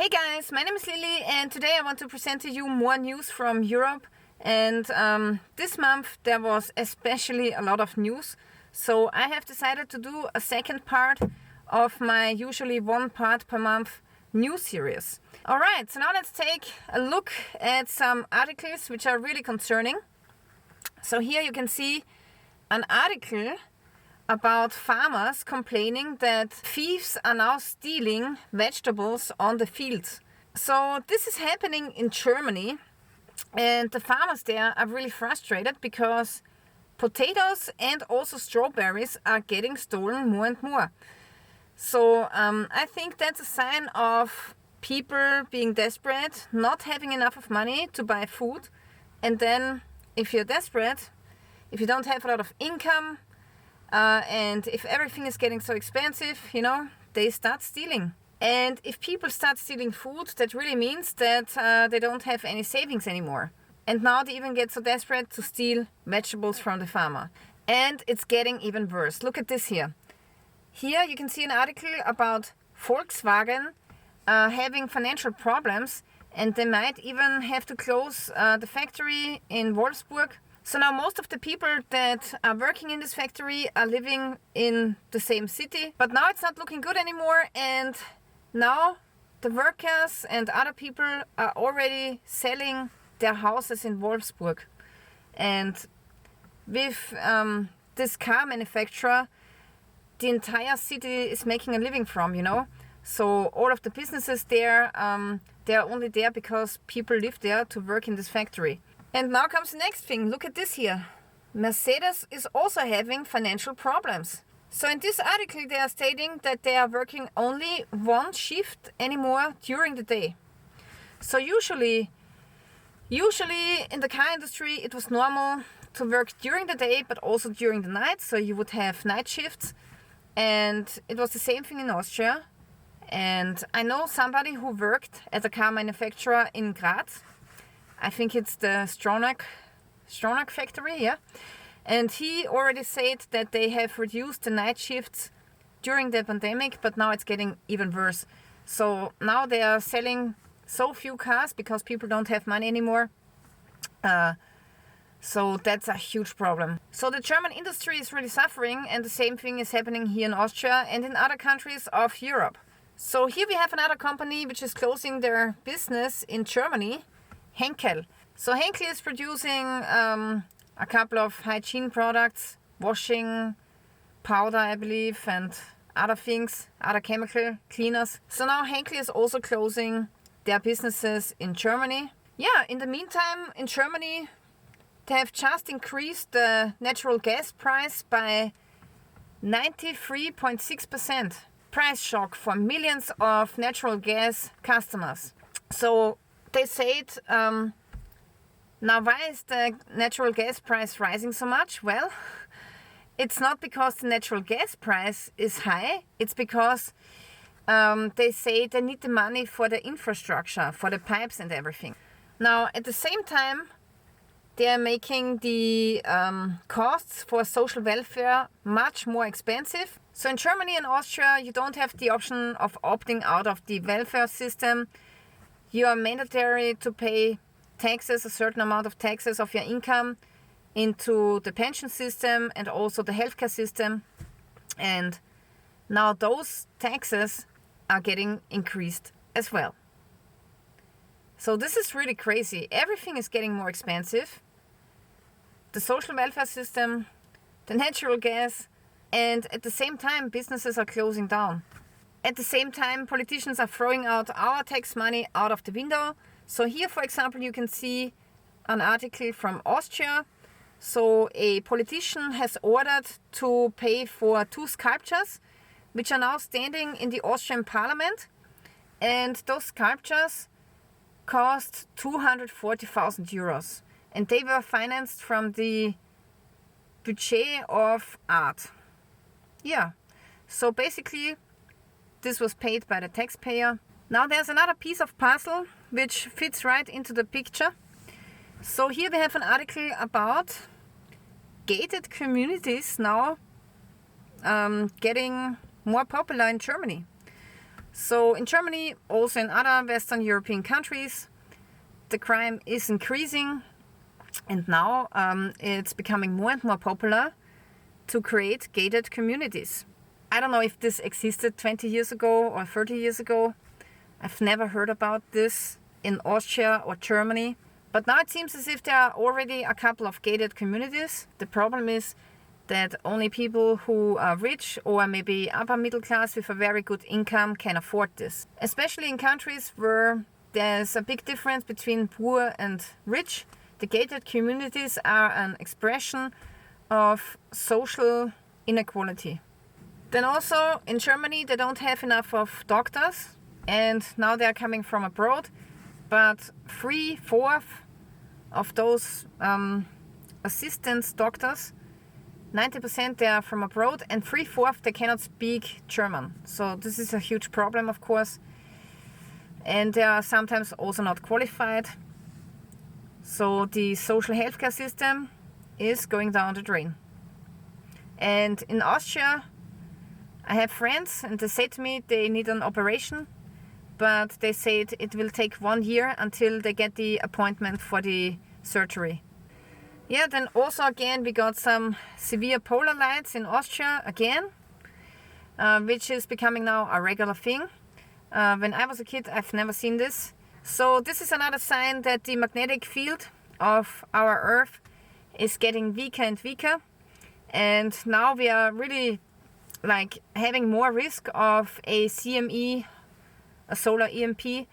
Hey guys, my name is Lilly and today I want to present to you more news from Europe. And this month there was especially a lot of news. So I have decided to do a second part of my usually one part per month news series. Alright, so now let's take a look at some articles which are really concerning. So here you can see an article about farmers complaining that thieves are now stealing vegetables on the fields. So this is happening in Germany, and the farmers there are really frustrated because potatoes and also strawberries are getting stolen more and more. So I think that's a sign of people being desperate, not having enough of money to buy food, and then if you're desperate, if you don't have a lot of income, and if everything is getting so expensive, they start stealing. And if people start stealing food, that really means that they don't have any savings anymore. And now they even get so desperate to steal vegetables from the farmer. And it's getting even worse. Look at this here. Here you can see an article about Volkswagen having financial problems, and they might even have to close the factory in Wolfsburg. So now most of the people that are working in this factory are living in the same city, but now it's not looking good anymore, and now the workers and other people are already selling their houses in Wolfsburg. And with this car manufacturer, the entire city is making a living from, So all of the businesses there, they are only there because people live there to work in this factory. And now comes the next thing. Look at this here. Mercedes is also having financial problems. So in this article they are stating that they are working only one shift anymore during the day. So usually in the car industry it was normal to work during the day but also during the night. So you would have night shifts, and it was the same thing in Austria. And I know somebody who worked at a car manufacturer in Graz. I think it's the Stronach factory, yeah. And he already said that they have reduced the night shifts during the pandemic, but now it's getting even worse. So now they are selling so few cars because people don't have money anymore. So that's a huge problem. So the German industry is really suffering, and the same thing is happening here in Austria and in other countries of Europe. So here we have another company which is closing their business in Germany. Henkel. So Henkel is producing a couple of hygiene products, washing powder, I believe, and other things, other chemical cleaners. So now Henkel is also closing their businesses in Germany. Yeah, in the meantime, in Germany, they have just increased the natural gas price by 93.6%. Price shock for millions of natural gas customers. So they said, now why is the natural gas price rising so much? Well, it's not because the natural gas price is high, it's because they say they need the money for the infrastructure, for the pipes and everything. Now, at the same time, they are making the costs for social welfare much more expensive. So in Germany and Austria, you don't have the option of opting out of the welfare system. You are mandatory to pay taxes, a certain amount of taxes of your income into the pension system and also the healthcare system. And now those taxes are getting increased as well. So this is really crazy. Everything is getting more expensive. The social welfare system, the natural gas, and at the same time businesses are closing down. At the same time, politicians are throwing out our tax money out of the window. So here, for example, you can see an article from Austria. So a politician has ordered to pay for 2 sculptures, which are now standing in the Austrian parliament. And those sculptures cost 240,000 euros. And they were financed from the budget of art. Yeah, so basically this was paid by the taxpayer. Now there's another piece of puzzle which fits right into the picture. So here we have an article about gated communities now getting more popular in Germany. So in Germany, also in other Western European countries, the crime is increasing, and now it's becoming more and more popular to create gated communities. I don't know if this existed 20 years ago or 30 years ago. I've never heard about this in Austria or Germany. But now it seems as if there are already a couple of gated communities. The problem is that only people who are rich or maybe upper middle class with a very good income can afford this. Especially in countries where there's a big difference between poor and rich, the gated communities are an expression of social inequality. Then also in Germany they don't have enough of doctors, and now they're coming from abroad, but 3/4 of those assistants doctors, 90% they are from abroad, and 3/4 they cannot speak German. So this is a huge problem, of course, and they are sometimes also not qualified. So the social healthcare system is going down the drain. And in Austria I have friends and they say to me they need an operation, but they said it will take 1 year until they get the appointment for the surgery. Yeah, then also again we got some severe polar lights in Austria again, which is becoming now a regular thing. When I was a kid I've never seen this. So this is another sign that the magnetic field of our Earth is getting weaker and weaker, and now we are really like having more risk of a CME, a solar EMP,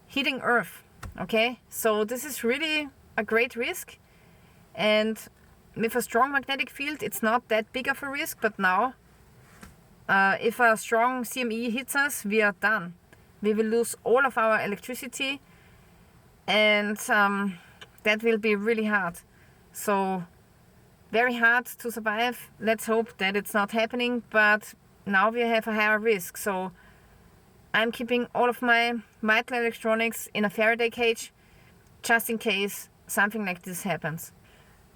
hitting Earth. Okay, so this is really a great risk, and with a strong magnetic field it's not that big of a risk, but now if a strong CME hits us, we are done. We will lose all of our electricity, and that will be really hard. So very hard to survive. Let's hope that it's not happening, but now we have a higher risk. So I'm keeping all of my vital electronics in a Faraday cage just in case something like this happens.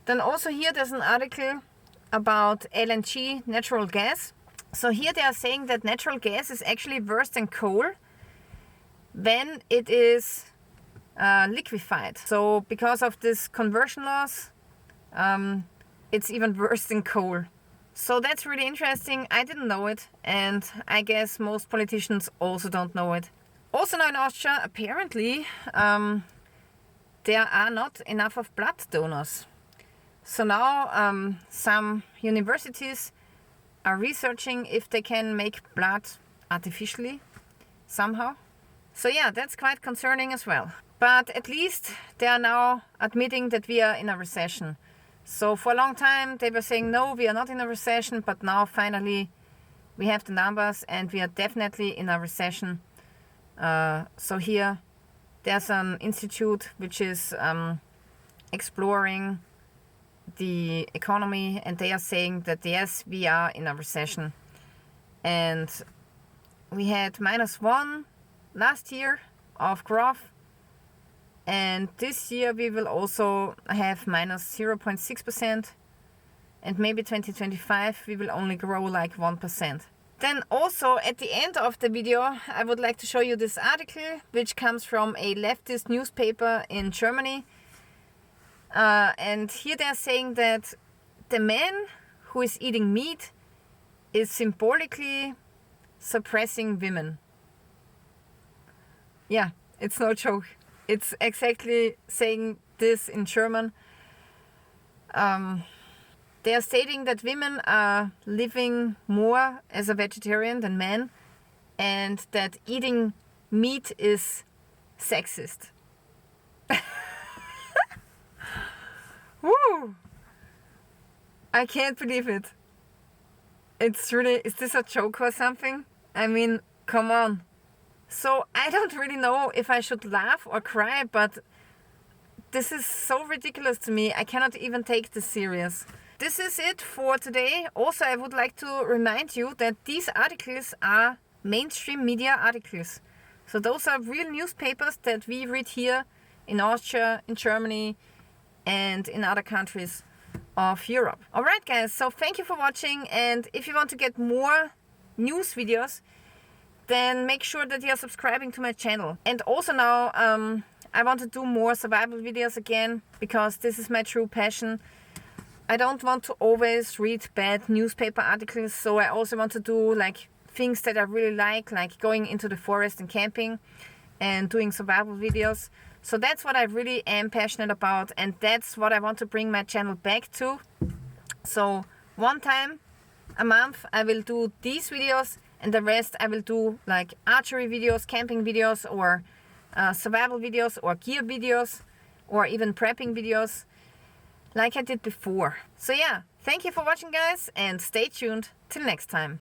Then also here there's an article about LNG, natural gas. So here they are saying that natural gas is actually worse than coal when it is liquefied. So because of this conversion loss, it's even worse than coal. So that's really interesting. I didn't know it, and I guess most politicians also don't know it. Also now in Austria, apparently there are not enough of blood donors. So now some universities are researching if they can make blood artificially somehow. So yeah, that's quite concerning as well. But at least they are now admitting that we are in a recession. So for a long time they were saying no, we are not in a recession, but now finally we have the numbers and we are definitely in a recession. So here there's an institute which is exploring the economy, and they are saying that yes, we are in a recession. And we had -1 last year of growth, and this year we will also have -0.6%, and maybe 2025 we will only grow like 1%. Then also at the end of the video I would like to show you this article which comes from a leftist newspaper in Germany, and here they are saying that the man who is eating meat is symbolically suppressing women. Yeah, it's no joke. It's exactly saying this in German. They are stating that women are living more as a vegetarian than men, and that eating meat is sexist. Woo! I can't believe it. It's really, is this a joke or something? I mean, come on. So I don't really know if I should laugh or cry, but this is so ridiculous to me. I cannot even take this serious. This is it for today. Also, I would like to remind you that these articles are mainstream media articles. So those are real newspapers that we read here in Austria, in Germany, and in other countries of Europe. Alright guys, so thank you for watching, and if you want to get more news videos, then make sure that you're subscribing to my channel. And also now I want to do more survival videos again, because this is my true passion. I don't want to always read bad newspaper articles, so I also want to do like things that I really like going into the forest and camping and doing survival videos. So that's what I really am passionate about, and that's what I want to bring my channel back to. So one time a month I will do these videos, and the rest I will do like archery videos, camping videos, or survival videos, or gear videos, or even prepping videos like I did before. So yeah, thank you for watching, guys, and stay tuned till next time.